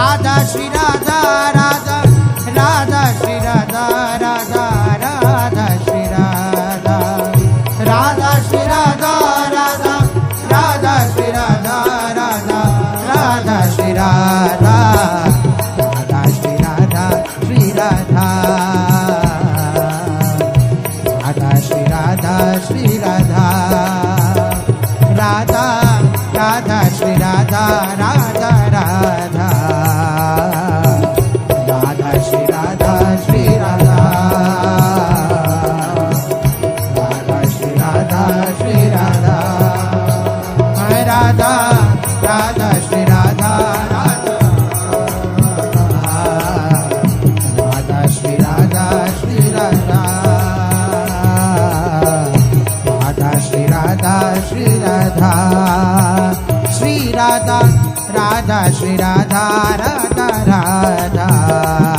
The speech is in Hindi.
राधा श्री राधा राधा राधा श्री राधा राधा राधा श्री राधा राधा श्री राधा राधा राधा श्री राधा राधा राधा श्री राधा राधा श्री राधा श्री राधा राधा श्री राधा श्री राधा राधा राधा श्री राधा राधा राधा राधा श्री राधा श्री राधा राधा श्री राधा श्री राधा राधा राधा श्री राधा राधा राधा श्री राधा श्री राधा राधा श्री राधा श्री राधा श्री राधा राधा श्री राधा राधा राधा